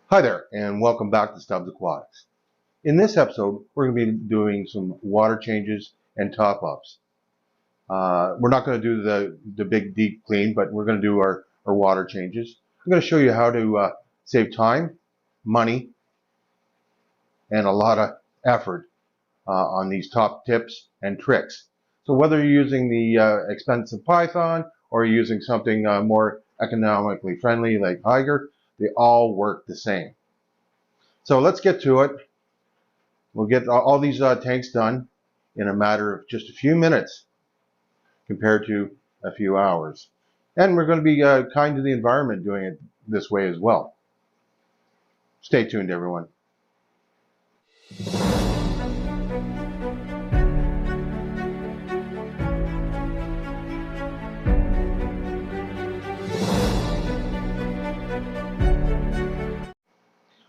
Hi there, and welcome back to Stubbs Aquatics. In this episode, we're going to be doing some water changes and top-ups. We're not going to do the big deep clean, but we're going to do our water changes. I'm going to show you how to save time, money, and a lot of effort on these top tips and tricks. So whether you're using the expensive Python or you're using something more economically friendly like Hygger, they all work the same. So let's get to it. We'll get all these tanks done in a matter of just a few minutes compared to a few hours. And we're going to be kind to the environment doing it this way as well. Stay tuned, everyone.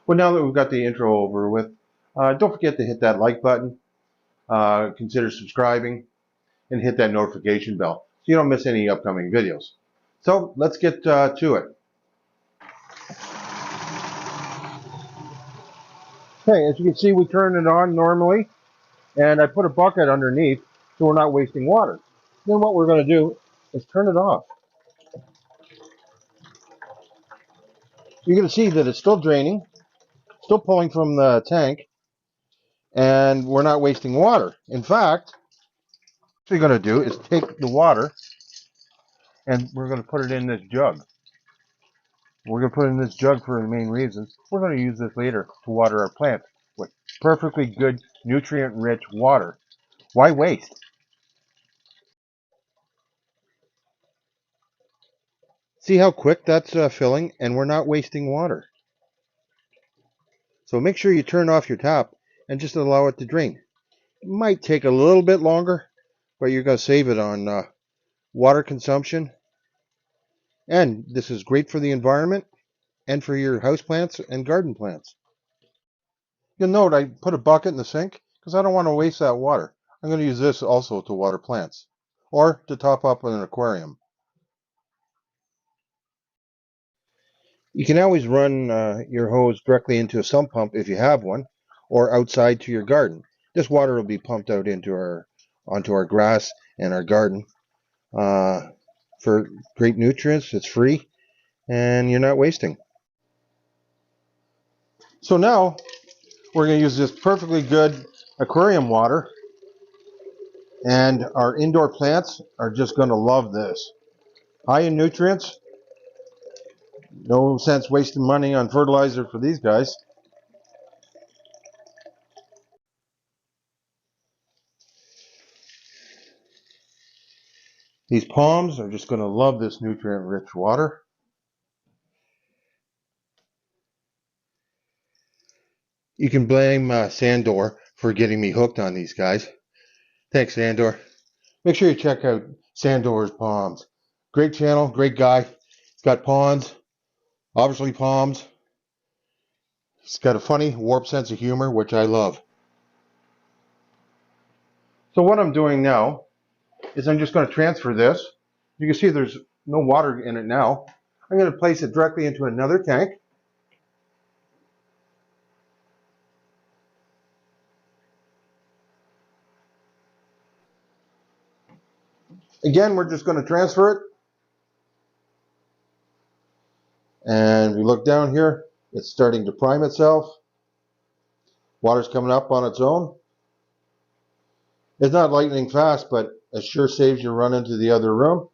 Well, now that we've got the intro over with, don't forget to hit that like button, consider subscribing, and hit that notification bell so you don't miss any upcoming videos. So let's get to it. Okay, as you can see, we turn it on normally, and I put a bucket underneath so we're not wasting water. Then what we're going to do is turn it off. You're going to see that it's still draining, still pulling from the tank, and we're not wasting water. In fact, what we're going to do is take the water and we're going to put it in this jug. We're going to put it in this jug for the main reasons. We're going to use this later to water our plants with perfectly good, nutrient-rich water. Why waste? See how quick that's filling, and we're not wasting water. So make sure you turn off your tap and just allow it to drain. It might take a little bit longer, but you're going to save it on water consumption. And this is great for the environment and for your house plants and garden plants. You'll note I put a bucket in the sink because I don't want to waste that water. I'm going to use this also to water plants or to top up an aquarium. You can always run your hose directly into a sump pump if you have one, or outside to your garden. This water will be pumped out onto our grass and our garden for great nutrients. It's free, and you're not wasting. So now we're going to use this perfectly good aquarium water, and our indoor plants are just going to love this. High in nutrients. No sense wasting money on fertilizer for these guys. These palms are just going to love this nutrient-rich water. You can blame Sandor for getting me hooked on these guys. Thanks, Sandor. Make sure you check out Sandor's Palms. Great channel, great guy. He's got ponds, obviously palms. He's got a funny, warped sense of humor, which I love. So what I'm doing now is I'm just going to transfer this. You can see there's no water in it now. I'm going to place it directly into another tank. Again, we're just going to transfer it. And we look down here, it's starting to prime itself. Water's coming up on its own. It's not lightning fast, but it sure saves you run into the other room.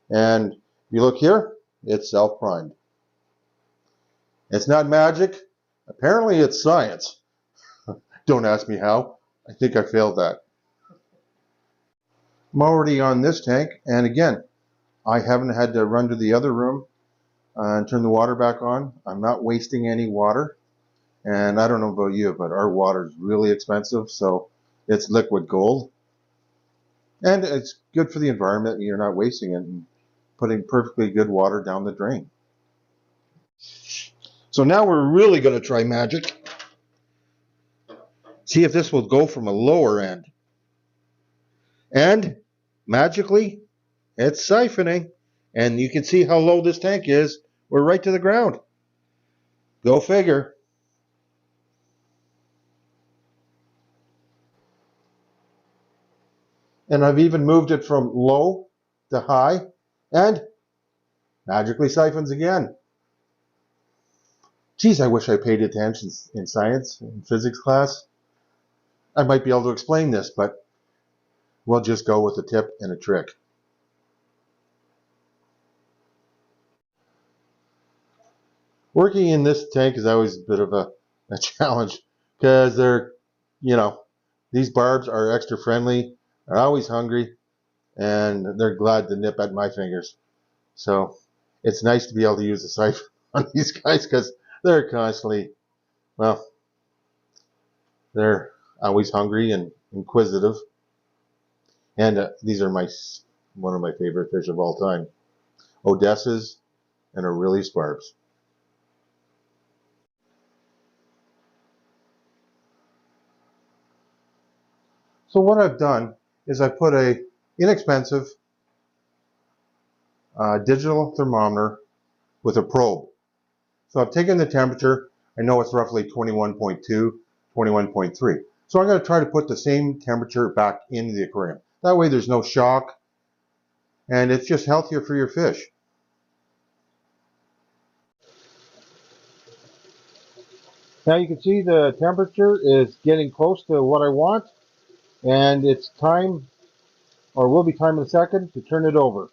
And if you look here, it's self-primed. It's not magic. Apparently it's science. Don't ask me how. I think I failed that. I'm already on this tank, and again, I haven't had to run to the other room and turn the water back on. I'm not wasting any water. And I don't know about you, but our water is really expensive, so it's liquid gold. And it's good for the environment. You're not wasting it and putting perfectly good water down the drain. So now we're really going to try magic. See if this will go from a lower end. And magically, it's siphoning. And you can see how low this tank is. We're right to the ground. Go figure. And I've even moved it from low to high, and magically siphons again. Geez, I wish I paid attention in science and physics class. I might be able to explain this, but we'll just go with a tip and a trick. Working in this tank is always a bit of a challenge because these barbs are extra friendly, they're always hungry, and they're glad to nip at my fingers. So it's nice to be able to use a siphon on these guys because they're constantly, well, they're always hungry and inquisitive. And these are one of my favorite fish of all time, Odessas and Aurelius barbs. So what I've done is I put a inexpensive digital thermometer with a probe. So I've taken the temperature. I know it's roughly 21.2, 21.3. So I'm going to try to put the same temperature back into the aquarium. That way there's no shock, and it's just healthier for your fish. Now you can see the temperature is getting close to what I want, and it's time, or will be time in a second, to turn it over.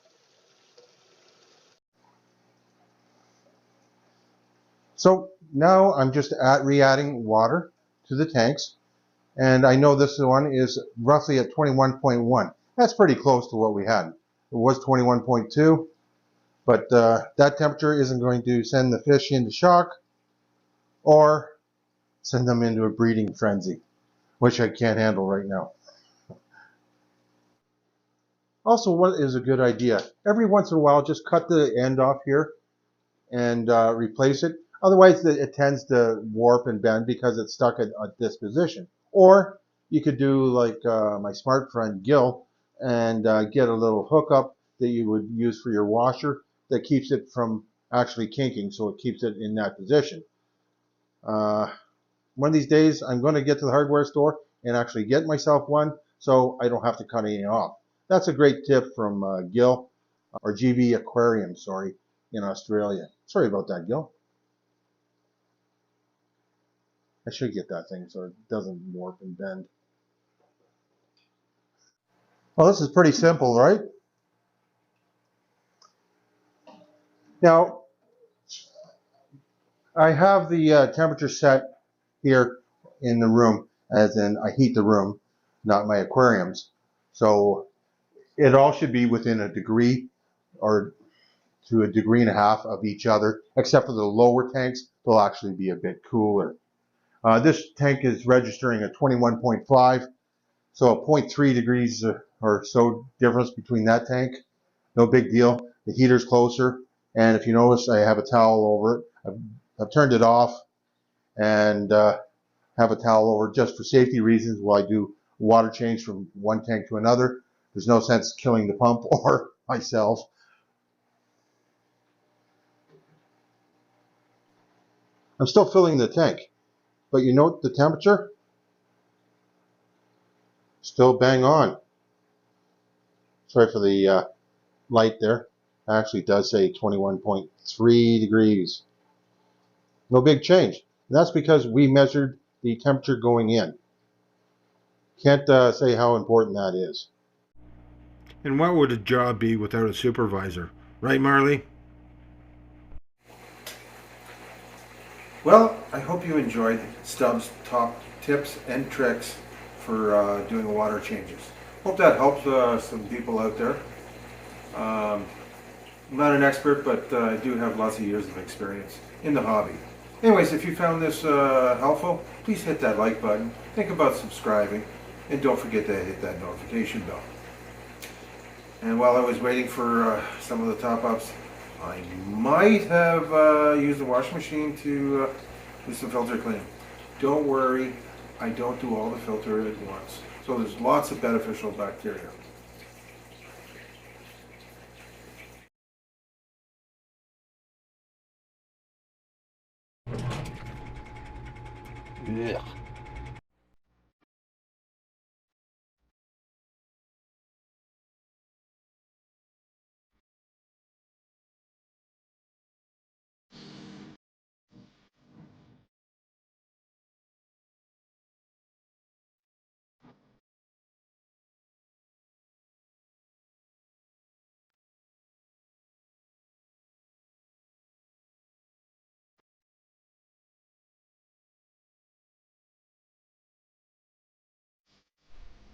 So now I'm just re-adding water to the tanks, and I know this one is roughly at 21.1. That's pretty close to what we had. It was 21.2, but that temperature isn't going to send the fish into shock or send them into a breeding frenzy, which I can't handle right now. Also, what is a good idea? Every once in a while, just cut the end off here and replace it. Otherwise, it tends to warp and bend because it's stuck at this position. Or you could do like my smart friend Gil and get a little hookup that you would use for your washer that keeps it from actually kinking, so it keeps it in that position. One of these days, I'm going to get to the hardware store and actually get myself one so I don't have to cut anything off. That's a great tip from Gil, or GB Aquarium, sorry, in Australia. Sorry about that, Gil. I should get that thing so it doesn't warp and bend. Well, this is pretty simple, right? Now, I have the temperature set here in the room, as in I heat the room, not my aquariums. So it all should be within a degree or to a degree and a half of each other, except for the lower tanks. They'll actually be a bit cooler. This tank is registering a 21.5, so a 0.3 degrees or so difference between that tank. No big deal. The heater's closer, and if you notice, I have a towel over it. I've turned it off and have a towel over just for safety reasons while I do water change from one tank to another. There's no sense killing the pump or myself. I'm still filling the tank, but you note the temperature? Still bang on. Sorry for the light there. It actually does say 21.3 degrees. No big change. And that's because we measured the temperature going in. Can't say how important that is. And what would a job be without a supervisor? Right, Marley? Well, I hope you enjoyed Stubbs' top tips and tricks for doing water changes. Hope that helps some people out there. I'm not an expert, but I do have lots of years of experience in the hobby. Anyways, if you found this helpful, please hit that like button. Think about subscribing, and don't forget to hit that notification bell. And while I was waiting for some of the top-ups, I might have used the washing machine to do some filter cleaning. Don't worry, I don't do all the filter at once. So there's lots of beneficial bacteria. Ugh.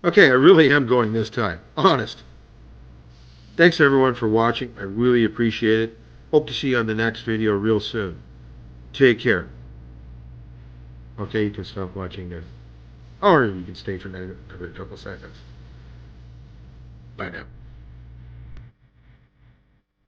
Okay, I really am going this time. Honest. Thanks everyone for watching. I really appreciate it. Hope to see you on the next video real soon. Take care. Okay, you can stop watching now. Or you can stay for another couple seconds. Bye now.